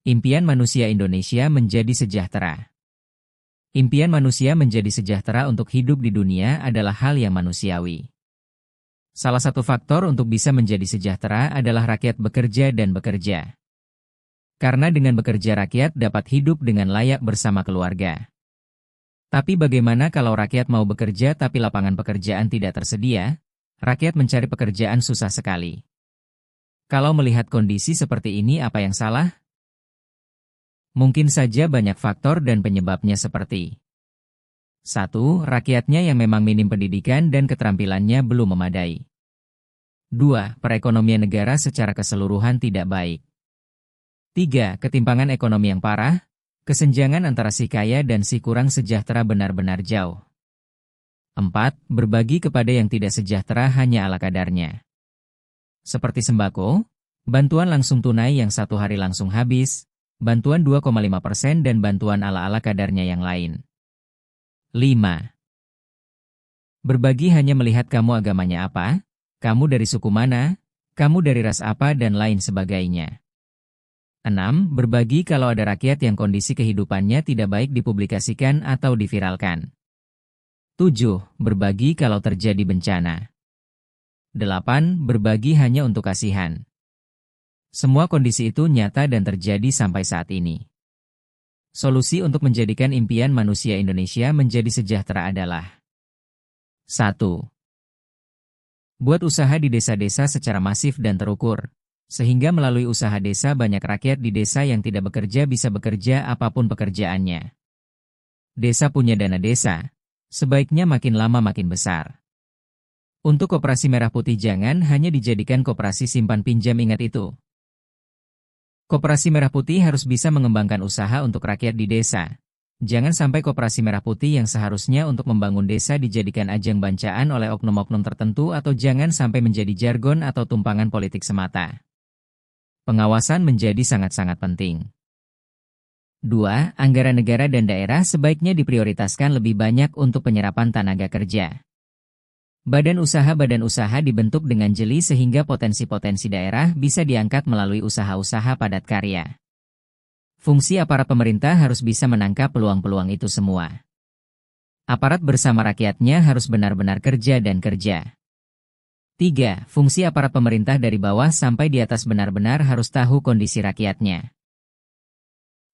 Impian manusia Indonesia menjadi sejahtera. Impian manusia menjadi sejahtera untuk hidup di dunia adalah hal yang manusiawi. Salah satu faktor untuk bisa menjadi sejahtera adalah rakyat bekerja dan bekerja. Karena dengan bekerja rakyat dapat hidup dengan layak bersama keluarga. Tapi bagaimana kalau rakyat mau bekerja tapi lapangan pekerjaan tidak tersedia? Rakyat mencari pekerjaan susah sekali. Kalau melihat kondisi seperti ini, apa yang salah? Mungkin saja banyak faktor dan penyebabnya seperti 1. Rakyatnya yang memang minim pendidikan dan keterampilannya belum memadai. 2. Perekonomian negara secara keseluruhan tidak baik. 3. Ketimpangan ekonomi yang parah, kesenjangan antara si kaya dan si kurang sejahtera benar-benar jauh. 4. Berbagi kepada yang tidak sejahtera hanya ala kadarnya. Seperti sembako, bantuan langsung tunai yang 1 hari langsung habis, bantuan 2,5% dan bantuan ala-ala kadarnya yang lain. 5. Berbagi hanya melihat kamu agamanya apa, kamu dari suku mana, kamu dari ras apa dan lain sebagainya. 6. Berbagi kalau ada rakyat yang kondisi kehidupannya tidak baik dipublikasikan atau diviralkan. 7. Berbagi kalau terjadi bencana. 8. Berbagi hanya untuk kasihan. Semua kondisi itu nyata dan terjadi sampai saat ini. Solusi untuk menjadikan impian manusia Indonesia menjadi sejahtera adalah 1. Buat usaha di desa-desa secara masif dan terukur, sehingga melalui usaha desa banyak rakyat di desa yang tidak bekerja bisa bekerja apapun pekerjaannya. Desa punya dana desa, sebaiknya makin lama makin besar. Untuk koperasi merah putih jangan hanya dijadikan koperasi simpan pinjam, ingat itu. Koperasi Merah Putih harus bisa mengembangkan usaha untuk rakyat di desa. Jangan sampai koperasi Merah Putih yang seharusnya untuk membangun desa dijadikan ajang bancaan oleh oknum-oknum tertentu atau jangan sampai menjadi jargon atau tumpangan politik semata. Pengawasan menjadi sangat-sangat penting. 2. Anggaran negara dan daerah sebaiknya diprioritaskan lebih banyak untuk penyerapan tenaga kerja. Badan usaha dibentuk dengan jeli sehingga potensi-potensi daerah bisa diangkat melalui usaha-usaha padat karya. Fungsi aparat pemerintah harus bisa menangkap peluang-peluang itu semua. Aparat bersama rakyatnya harus benar-benar kerja dan kerja. 3. Fungsi aparat pemerintah dari bawah sampai di atas benar-benar harus tahu kondisi rakyatnya.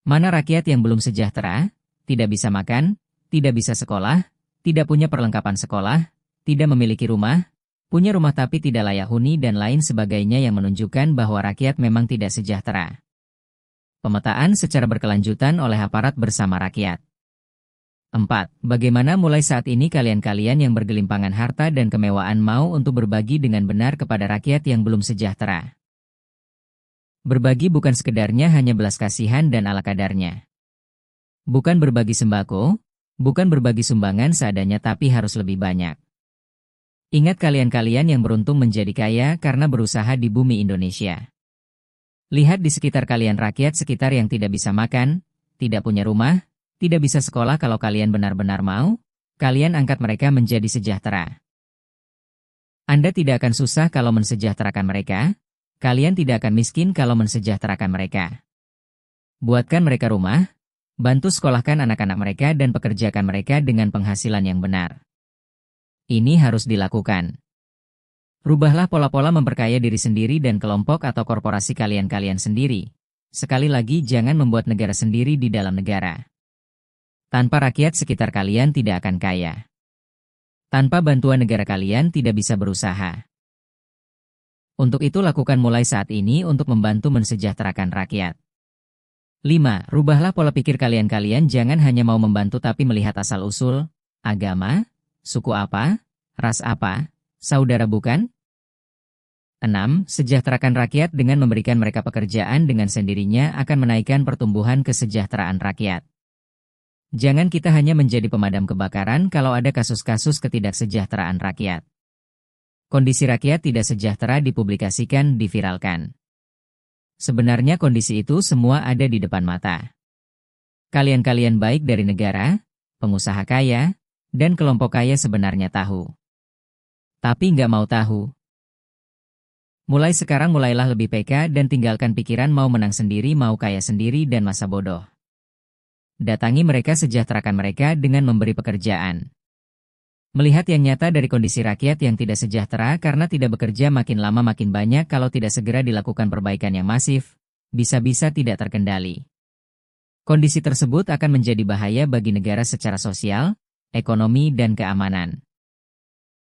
Mana rakyat yang belum sejahtera, tidak bisa makan, tidak bisa sekolah, tidak punya perlengkapan sekolah, tidak memiliki rumah, punya rumah tapi tidak layak huni dan lain sebagainya yang menunjukkan bahwa rakyat memang tidak sejahtera. Pemetaan secara berkelanjutan oleh aparat bersama rakyat. 4. Bagaimana mulai saat ini kalian-kalian yang bergelimpangan harta dan kemewahan mau untuk berbagi dengan benar kepada rakyat yang belum sejahtera. Berbagi bukan sekedarnya hanya belas kasihan dan ala kadarnya. Bukan berbagi sembako, bukan berbagi sumbangan seadanya tapi harus lebih banyak. Ingat kalian-kalian yang beruntung menjadi kaya karena berusaha di bumi Indonesia. Lihat di sekitar kalian rakyat sekitar yang tidak bisa makan, tidak punya rumah, tidak bisa sekolah. Kalau kalian benar-benar mau, kalian angkat mereka menjadi sejahtera. Anda tidak akan susah kalau mensejahterakan mereka, kalian tidak akan miskin kalau mensejahterakan mereka. Buatkan mereka rumah, bantu sekolahkan anak-anak mereka dan pekerjakan mereka dengan penghasilan yang benar. Ini harus dilakukan. Rubahlah pola-pola memperkaya diri sendiri dan kelompok atau korporasi kalian-kalian sendiri. Sekali lagi jangan membuat negara sendiri di dalam negara. Tanpa rakyat sekitar kalian tidak akan kaya. Tanpa bantuan negara kalian tidak bisa berusaha. Untuk itu lakukan mulai saat ini untuk membantu mensejahterakan rakyat. 5. Rubahlah pola pikir kalian-kalian, jangan hanya mau membantu tapi melihat asal-usul, agama, suku apa, ras apa, saudara bukan? 6. Sejahterakan rakyat dengan memberikan mereka pekerjaan dengan sendirinya akan menaikkan pertumbuhan kesejahteraan rakyat. Jangan kita hanya menjadi pemadam kebakaran kalau ada kasus-kasus ketidaksejahteraan rakyat. Kondisi rakyat tidak sejahtera dipublikasikan, diviralkan. Sebenarnya kondisi itu semua ada di depan mata. Kalian-kalian baik dari negara, pengusaha kaya, dan kelompok kaya sebenarnya tahu. Tapi nggak mau tahu. Mulai sekarang mulailah lebih peka dan tinggalkan pikiran mau menang sendiri mau kaya sendiri dan masa bodoh. Datangi mereka, sejahterakan mereka dengan memberi pekerjaan. Melihat yang nyata dari kondisi rakyat yang tidak sejahtera karena tidak bekerja makin lama makin banyak kalau tidak segera dilakukan perbaikan yang masif, bisa-bisa tidak terkendali. Kondisi tersebut akan menjadi bahaya bagi negara secara sosial, ekonomi dan keamanan.